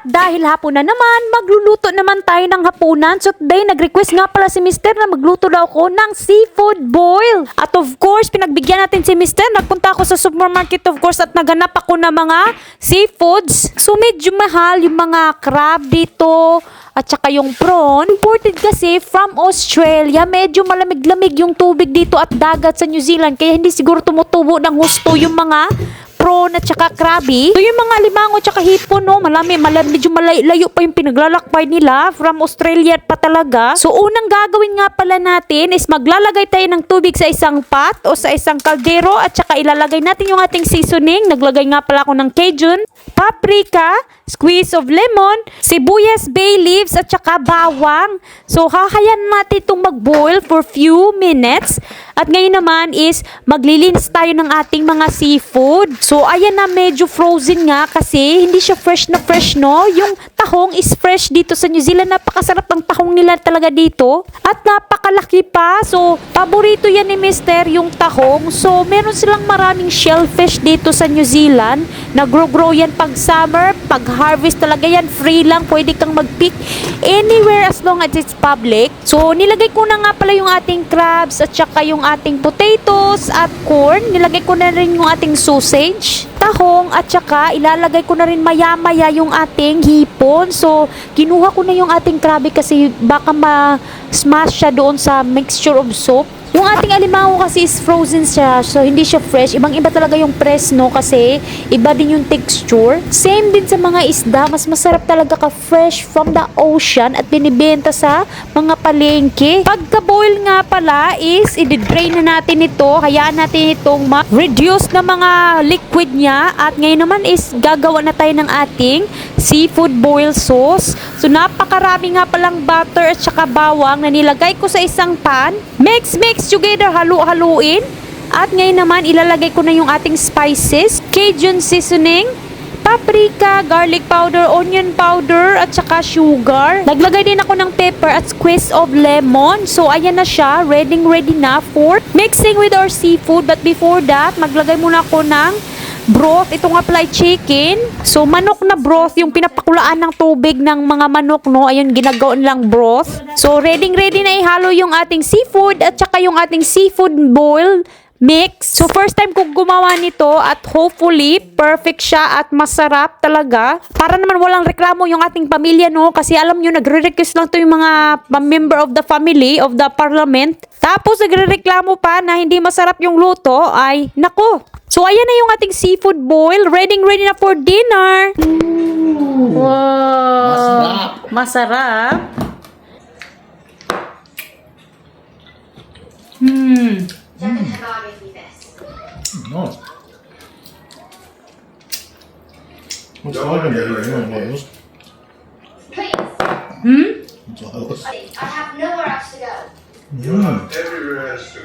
dahil hapon na naman, magluluto naman tayo ng hapunan. So today, nag-request nga pala si Mr. na magluto daw ako ng seafood boil. At of course, pinagbigyan natin si Mr. Nagpunta ako sa supermarket of course at naghanap ako ng mga seafoods. So medyo mahal yung mga crab dito at saka yung prawn. Imported kasi from Australia. Medyo malamig-lamig yung tubig dito at dagat sa New Zealand. Kaya hindi siguro tumutubo ng husto yung mga prawn at saka krabi. So yung mga limango at saka hipon, no, medyo malayo pa yung pinaglalakbay nila from Australia pa talaga. So unang gagawin nga pala natin is maglalagay tayo ng tubig sa isang pot o sa isang kaldero at saka ilalagay natin yung ating seasoning. Naglagay nga pala ako ng Cajun, paprika, squeeze of lemon, sibuyas, bay leaves at saka bawang. So hahayan natin itong mag-boil for few minutes. At ngayon naman is maglilinis tayo ng ating mga seafood. So ayan na, medyo frozen nga kasi hindi siya fresh na fresh, no? Yung tahong is fresh dito sa New Zealand. Napakasarap ng tahong nila talaga dito. At napakalaki pa. So paborito yan ni Mr. yung tahong. So meron silang maraming shellfish dito sa New Zealand. Nagro-grow yan pag summer, pag harvest talaga yan. Free lang, pwede kang mag-pick anywhere as long as it's public. So nilagay ko na nga pala yung ating crabs at saka yung ating potatoes at corn. Nilagay ko na rin yung ating sausage, tahong at saka ilalagay ko na rin maya-maya yung ating hipon. So kinuha ko na yung ating krabi kasi baka ma-smash siya doon sa mixture of soup. Yung ating alimango kasi is frozen siya, so hindi siya fresh. Ibang-iba talaga yung press, no, kasi iba din yung texture. Same din sa mga isda, mas masarap talaga ka fresh from the ocean at binibenta sa mga palengke. Pagka-boil nga pala is i-drain na natin ito, hayaan natin itong ma-reduce na mga liquid niya. At ngayon naman is gagawa na tayo ng ating seafood boil sauce. So napakarami nga palang butter at saka bawang na nilagay ko sa isang pan. Mix together, halu-haluin. At ngayon naman ilalagay ko na yung ating spices, Cajun seasoning, paprika, garlic powder, onion powder at saka sugar. Naglagay din ako ng pepper at squeeze of lemon. So ayan na siya, ready na for mixing with our seafood. But before that, maglagay muna ako ng broth. Ito nga pala ay chicken. So manok na broth, yung pinapakulaan ng tubig ng mga manok, no. Ayun, ginagawa lang broth. So ready na ihalo yung ating seafood at saka yung ating seafood boil mix. So first time kong gumawa nito at hopefully perfect siya at masarap talaga. Para naman walang reklamo yung ating pamilya, no, kasi alam nyo, nagre-request lang to yung mga member of the family of the parliament. Tapos nagre-reklamo pa na hindi masarap yung luto. Ay nako. So ayan na yung ating seafood boil. Ready na for dinner. Wow. Masarap. Nice. What's happening there? Wales? Please. Wales? I have nowhere else to go. Mm. Everywhere else to